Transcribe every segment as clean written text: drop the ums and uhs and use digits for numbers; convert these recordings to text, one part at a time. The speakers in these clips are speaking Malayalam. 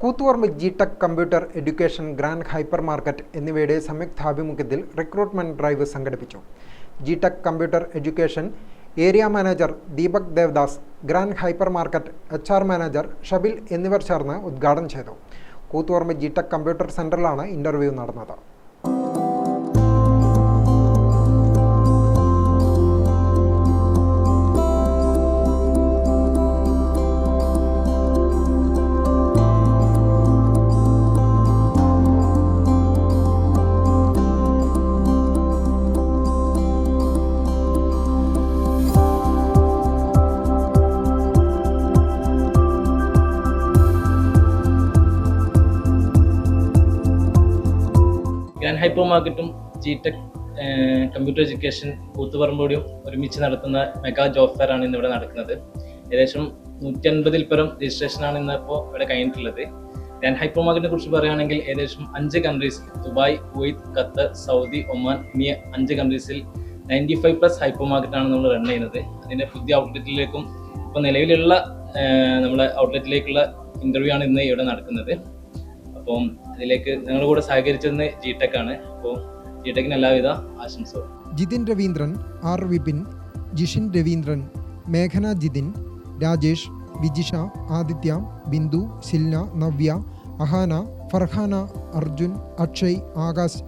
Koothuparamba G Tec computer education grand hyper market എന്നിവയുടെ സംയുക്താഭിമുഖ്യത്തിൽ റിക്രൂട്ട്മെന്റ് ഡ്രൈവ് സംഘടിപ്പിച്ചു. G Tec computer education area manager Deepak Devadas, grand hyper market HR manager Shabil എന്നിവർ ചേർന്ന് ഉദ്ഘാടനം ചെയ്തു. കൂത്തുപറമ്പ് ജി-ടെക് കമ്പ്യൂട്ടർ സെന്ററിലാണ് ഇന്റർവ്യൂ നടന്നത്. ഗ്രാൻഡ് ഹൈപ്പർ മാർക്കറ്റും ജി-ടെക് കമ്പ്യൂട്ടർ എഡ്യൂക്കേഷൻ കൂത്തുപറമ്പോടെയും ഒരുമിച്ച് നടത്തുന്ന മെഗാ ജോബ് ഫെയർ ആണ് ഇന്നിവിടെ നടക്കുന്നത്. ഏകദേശം 150-ൽ പരം രജിസ്ട്രേഷനാണ് ഇന്നിപ്പോൾ ഇവിടെ കഴിഞ്ഞിട്ടുള്ളത്. ഗ്രാൻഡ് ഹൈപ്പർ മാർക്കറ്റിനെ കുറിച്ച് പറയുകയാണെങ്കിൽ ഏകദേശം 5 കൺട്രീസിൽ Dubai, Kuwait, Qatar, Saudi, Oman എന്നീ 5 കൺട്രീസിൽ 95+ ഹൈപ്പർ മാർക്കറ്റാണ് നമ്മൾ റൺ ചെയ്യുന്നത്. അതിൻ്റെ പുതിയ ഔട്ട്ലെറ്റിലേക്കും ഇപ്പോൾ നിലവിലുള്ള നമ്മുടെ ഔട്ട്ലെറ്റിലേക്കുള്ള ഇൻ്റർവ്യൂ ആണ് ഇന്ന് ഇവിടെ നടക്കുന്നത്. അപ്പം അതിലേക്ക് ഞങ്ങളുടെ കൂടെ സഹകരിച്ചത് ജി-ടെക് ആണ്. അപ്പോൾ ജി-ടെക്കിന് എല്ലാവിധ ആശംസകളും. ജിതിൻ രവീന്ദ്രൻ, ആർ വിപിൻ, ജിഷിൻ രവീന്ദ്രൻ, മേഘന ജിതിൻ, രാജേഷ്, വിജിഷ, ആദിത്യ, ബിന്ദു, ശിൽന, നവ്യ, അഹാന, ഫർഹാന, അർജുൻ, അക്ഷയ്, ആകാശ്,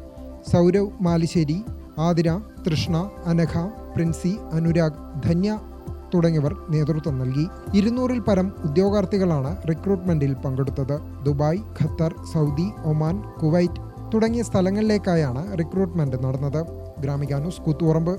സൗരവ് മാലിശ്ശേരി, ആതിര, തൃഷ്ണ, അനഘ, പ്രിൻസി, അനുരാഗ്, ധന്യ തുടങ്ങിയവർ നേതൃത്വം നൽകി. 200-ൽ പരം ഉദ്യോഗാർത്ഥികളാണ് റിക്രൂട്ട്മെന്റിൽ പങ്കെടുത്തത്. Dubai, Qatar, Saudi, Oman, Kuwait തുടങ്ങിയ സ്ഥലങ്ങളിലേക്കായാണ് റിക്രൂട്ട്മെന്റ് നടന്നത്. ഗ്രാമിക ന്യൂസ്, കൂത്തുപറമ്പ്.